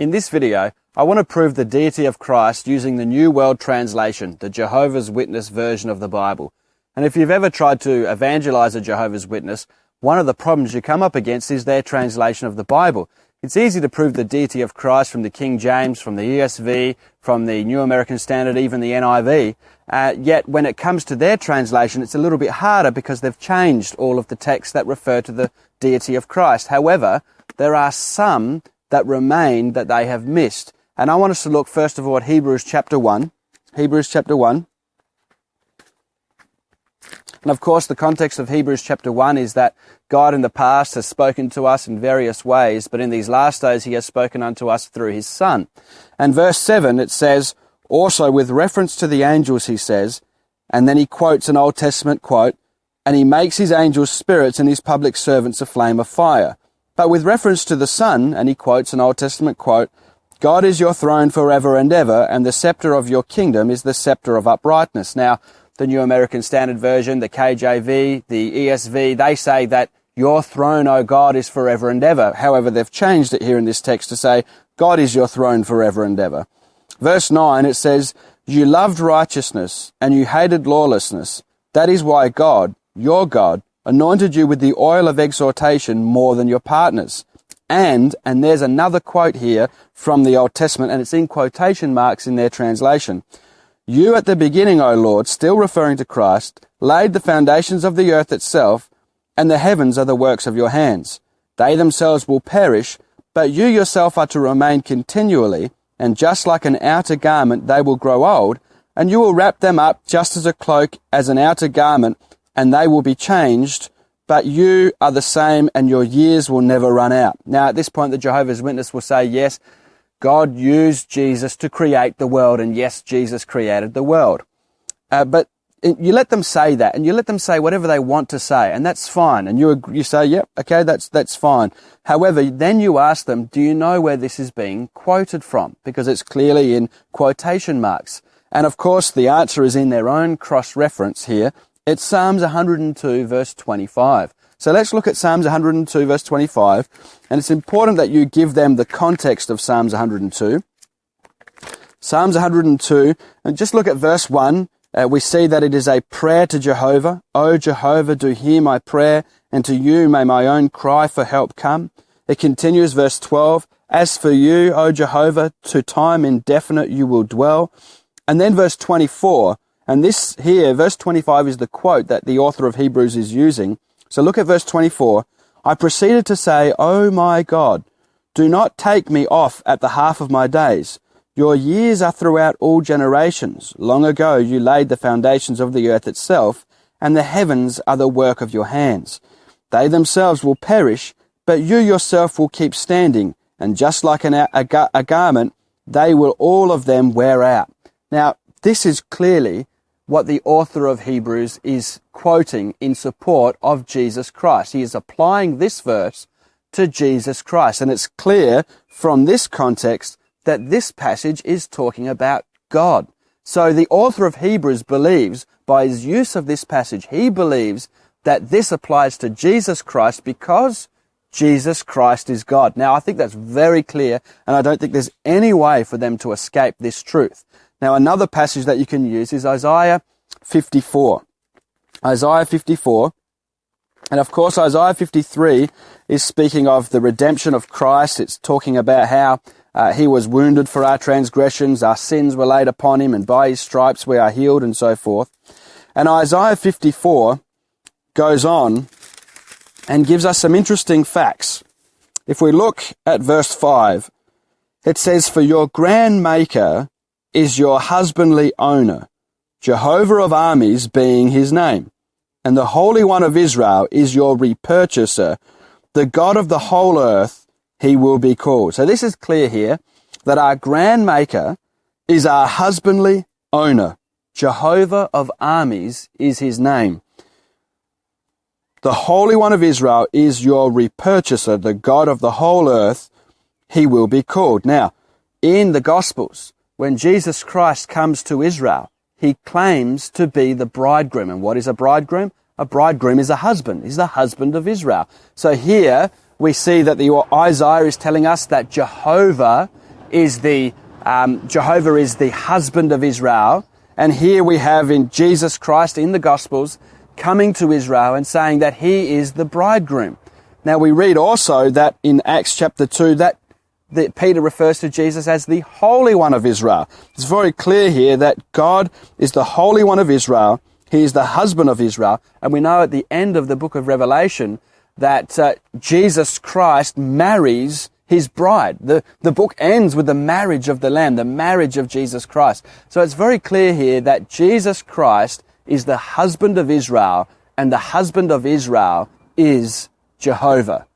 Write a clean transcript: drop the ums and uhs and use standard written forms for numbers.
In this video, I want to prove the deity of Christ using the New World Translation, the Jehovah's Witness version of the Bible. And if you've ever tried to evangelize a Jehovah's Witness, one of the problems you come up against is their translation of the Bible. It's easy to prove the deity of Christ from the King James, from the ESV, from the New American Standard, even the NIV. Yet when it comes to their translation, it's a little bit harder because they've changed all of the texts that refer to the deity of Christ. However, there are some that remain that they have missed. And I want us to look first of all at Hebrews chapter 1. Hebrews chapter 1. And of course, the context of Hebrews chapter 1 is that God in the past has spoken to us in various ways, but in these last days he has spoken unto us through his Son. And verse 7, it says, also with reference to the angels, he says, and then he quotes an Old Testament quote, and he makes his angels spirits and his public servants a flame of fire. But with reference to the Son, and he quotes an Old Testament quote, God is your throne forever and ever, and the scepter of your kingdom is the scepter of uprightness. Now, the New American Standard Version, the KJV, the ESV, they say that your throne, O God, is forever and ever. However, they've changed it here in this text to say, God is your throne forever and ever. Verse 9, it says, you loved righteousness and you hated lawlessness. That is why God, your God, anointed you with the oil of exhortation more than your partners. And there's another quote here from the Old Testament, and it's in quotation marks in their translation. You at the beginning, O Lord, still referring to Christ, laid the foundations of the earth itself, and the heavens are the works of your hands. They themselves will perish, but you yourself are to remain continually, and just like an outer garment they will grow old, and you will wrap them up just as a cloak as an outer garment, and they will be changed, but you are the same and your years will never run out. Now at this point the Jehovah's Witness will say, yes, God used Jesus to create the world, and yes, Jesus created the world. But you let them say that, and you let them say whatever they want to say, and that's fine. And you say, yep, okay, that's fine. However, then you ask them, do you know where this is being quoted from? Because it's clearly in quotation marks. And of course, the answer is in their own cross-reference here. It's Psalms 102, verse 25. So let's look at Psalms 102, verse 25. And it's important that you give them the context of Psalms 102. Psalms 102, and just look at verse 1. We see that it is a prayer to Jehovah. O Jehovah, do hear my prayer, and to you may my own cry for help come. It continues, verse 12. As for you, O Jehovah, to time indefinite you will dwell. And then verse 24. And this here, verse 25, is the quote that the author of Hebrews is using. So look at verse 24. I proceeded to say, O my God, do not take me off at the half of my days. Your years are throughout all generations. Long ago you laid the foundations of the earth itself, and the heavens are the work of your hands. They themselves will perish, but you yourself will keep standing, and just like a garment, they will all of them wear out. Now, this is clearly what the author of Hebrews is quoting in support of Jesus Christ. He is applying this verse to Jesus Christ. And it's clear from this context that this passage is talking about God. So the author of Hebrews believes, by his use of this passage, he believes that this applies to Jesus Christ because Jesus Christ is God. Now, I think that's very clear, and I don't think there's any way for them to escape this truth. Now, another passage that you can use is Isaiah 54. Isaiah 54. And of course, Isaiah 53 is speaking of the redemption of Christ. It's talking about how he was wounded for our transgressions, our sins were laid upon him, and by his stripes we are healed, and so forth. And Isaiah 54 goes on and gives us some interesting facts. If we look at verse 5, it says, for your grand maker is your husbandly owner, Jehovah of armies being his name, and the Holy One of Israel is your repurchaser, the God of the whole earth he will be called. So this is clear here that our grand maker is our husbandly owner. Jehovah of armies is his name. The Holy One of Israel is your repurchaser, the God of the whole earth he will be called. Now, in the Gospels, when Jesus Christ comes to Israel, he claims to be the bridegroom. And what is a bridegroom? A bridegroom is a husband. He's the husband of Israel. So here we see that Isaiah is telling us that Jehovah is Jehovah is the husband of Israel. And here we have in Jesus Christ in the Gospels coming to Israel and saying that he is the bridegroom. Now we read also that in Acts chapter 2 that Peter refers to Jesus as the Holy One of Israel. It's very clear here that God is the Holy One of Israel. He is the husband of Israel. And we know at the end of the book of Revelation that Jesus Christ marries his bride. The book ends with the marriage of the Lamb, the marriage of Jesus Christ. So it's very clear here that Jesus Christ is the husband of Israel, and the husband of Israel is Jehovah.